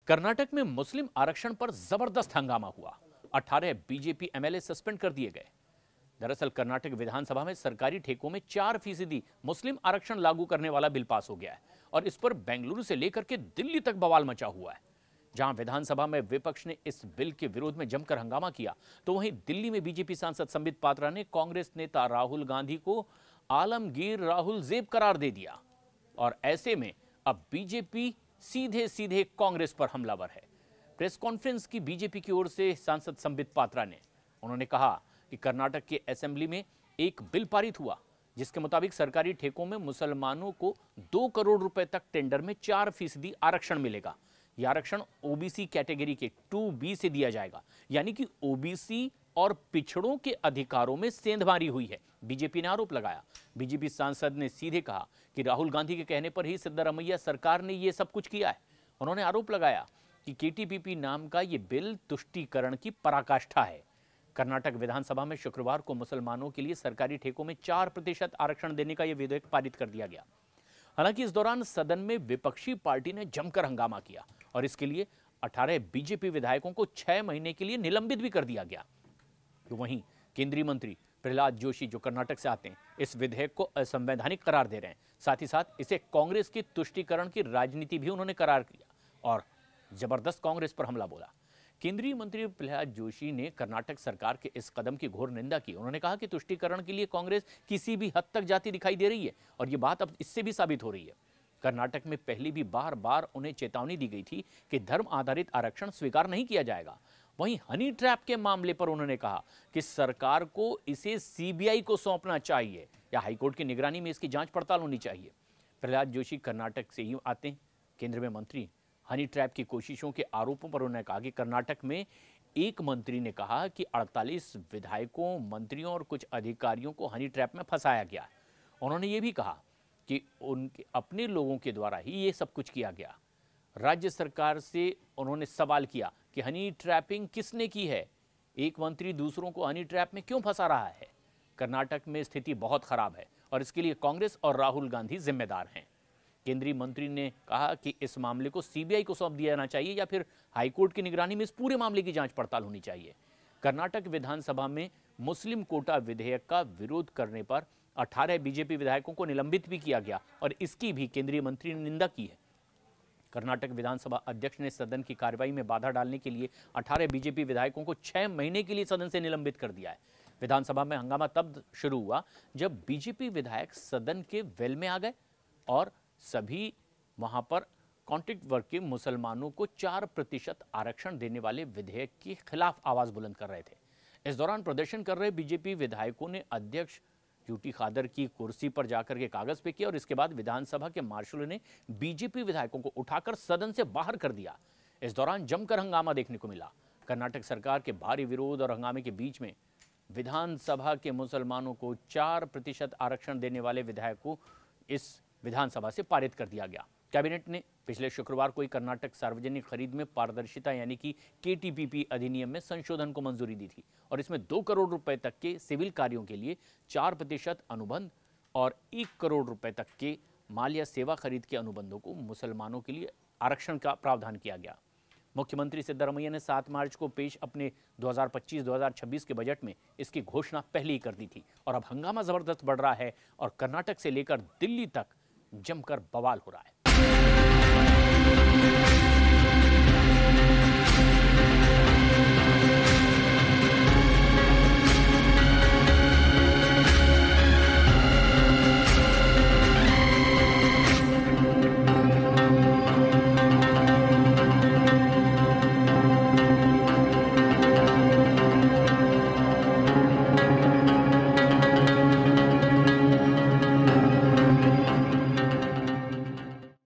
कर्नाटक में मुस्लिम आरक्षण पर जबरदस्त हंगामा हुआ। 18 बीजेपी एमएलए सस्पेंड कर दिए गए। दरअसल कर्नाटक विधानसभा में सरकारी ठेकों में 4% मुस्लिम आरक्षण लागू करने वाला बिल पास हो गया है और इस पर बेंगलुरु से लेकर के दिल्ली तक बवाल मचा हुआ है। जहां विधानसभा में विपक्ष ने इस बिल के विरोध में जमकर हंगामा किया, तो वहीं दिल्ली में बीजेपी सांसद संबित पात्रा ने कांग्रेस नेता राहुल गांधी को आलमगीर राहुल जेब करार दे दिया और ऐसे में अब बीजेपी सीधे सीधे कांग्रेस पर हमलावर है। प्रेस कॉन्फ्रेंस की बीजेपी की ओर से सांसद संबित पात्रा ने उन्होंने कहा कि कर्नाटक के असेंबली में एक बिल पारित हुआ जिसके मुताबिक सरकारी ठेकों में मुसलमानों को 2 करोड़ रुपए तक टेंडर में 4% आरक्षण मिलेगा। यह आरक्षण ओबीसी कैटेगरी के 2B से दिया जाएगा, यानी कि ओबीसी और पिछड़ों के अधिकारों में सेंधमारी हुई है। बीजेपी ने आरोप लगाया। बीजेपी सांसद ने सीधे कहा कि राहुल गांधी के कहने पर ही सिद्धरामैया सरकार ने यह सब कुछ किया है। उन्होंने आरोप लगाया कि केटीपीपी नाम का यह बिल तुष्टीकरण की पराकाष्ठा है। कर्नाटक विधानसभा में शुक्रवार को मुसलमानों के लिए सरकारी ठेकों में 4% आरक्षण देने का यह विधेयक पारित कर दिया गया। हालांकि इस दौरान सदन में विपक्षी पार्टी ने जमकर हंगामा किया और इसके लिए 18 बीजेपी विधायकों को 6 महीने के लिए निलंबित भी कर दिया गया। तो वहीं केंद्रीय मंत्री प्रहलाद जोशी, जो कर्नाटक से आते हैं, इस विधेयक को असंवैधानिक करार दे रहे हैं। साथ ही साथ इसे कांग्रेस की तुष्टीकरण की राजनीति भी उन्होंने करार किया और जबरदस्त कांग्रेस पर हमला बोला। केंद्रीय मंत्री प्रहलाद जोशी ने कर्नाटक सरकार के इस कदम की घोर निंदा की। उन्होंने कहा कि तुष्टीकरण के लिए कांग्रेस किसी भी हद तक जाती दिखाई दे रही है और ये बात अब इससे भी साबित हो रही है। कर्नाटक में पहले भी बार बार उन्हें चेतावनी दी गई थी कि धर्म आधारित आरक्षण स्वीकार नहीं किया जाएगा। वहीं हनी ट्रैप के मामले पर उन्होंने कहा कि सरकार को इसे सीबीआई को सौंपना चाहिए या हाईकोर्ट की निगरानी में इसकी जांच पड़ताल होनी चाहिए। प्रहलाद जोशी कर्नाटक से ही आते हैं। केंद्र में मंत्री हनी ट्रैप की कोशिशों के आरोपों पर उन्होंने कहा कि कर्नाटक में एक मंत्री ने कहा कि 48 विधायकों, मंत्रियों और कुछ अधिकारियों को हनी ट्रैप में फंसाया गया है। उन्होंने ये भी कहा कि उनके अपने लोगों के द्वारा ही ये सब कुछ किया गया। राज्य सरकार से उन्होंने सवाल किया कि हनी ट्रैपिंग किसने की है, एक मंत्री दूसरों को हनी ट्रैप में क्यों फंसा रहा है। कर्नाटक में स्थिति बहुत खराब है और इसके लिए कांग्रेस और राहुल गांधी जिम्मेदार हैं। केंद्रीय मंत्री ने कहा कि इस मामले को सीबीआई को सौंप दिया जाना चाहिए या फिर हाईकोर्ट की निगरानी में इस पूरे मामले की जांच पड़ताल होनी चाहिए। कर्नाटक विधानसभा में मुस्लिम कोटा विधेयक का विरोध करने पर 18 बीजेपी विधायकों को निलंबित भी किया गया और इसकी भी केंद्रीय मंत्री ने निंदा की है। कर्नाटक विधानसभा अध्यक्ष ने सदन की कार्रवाई में बाधा डालने के लिए 18 बीजेपी विधायकों को 6 महीने के लिए सदन से निलंबित कर दिया है। विधानसभा में हंगामा तब शुरू हुआ जब बीजेपी विधायक सदन के वेल में आ गए और सभी वहां पर कॉन्ट्रैक्ट वर्ग के मुसलमानों को 4% आरक्षण देने वाले विधेयक के खिलाफ आवाज बुलंद कर रहे थे। इस दौरान प्रदर्शन कर रहे बीजेपी विधायकों ने अध्यक्ष यूटी खादर की कुर्सी पर जाकर के कागज पे किया और इसके बाद विधानसभा के मार्शलों ने बीजेपी विधायकों को उठाकर सदन से बाहर कर दिया। इस दौरान जमकर हंगामा देखने को मिला। कर्नाटक सरकार के भारी विरोध और हंगामे के बीच में विधानसभा के मुसलमानों को 4% आरक्षण देने वाले विधेयक को इस विधानसभा से पारित कर दिया गया। कैबिनेट ने पिछले शुक्रवार को कर्नाटक सार्वजनिक खरीद में पारदर्शिता यानी कि केटीपीपी अधिनियम में संशोधन को मंजूरी दी थी और इसमें 2 करोड़ रुपए तक के सिविल कार्यों के लिए 4% अनुबंध और 1 करोड़ रुपए तक के माल या सेवा खरीद के अनुबंधों को मुसलमानों के लिए आरक्षण का प्रावधान किया गया। मुख्यमंत्री सिद्धरामैया ने 7 मार्च को पेश अपने 2025-2026 के बजट में इसकी घोषणा पहले ही कर दी थी और अब हंगामा जबरदस्त बढ़ रहा है और कर्नाटक से लेकर दिल्ली तक जमकर बवाल हो रहा है।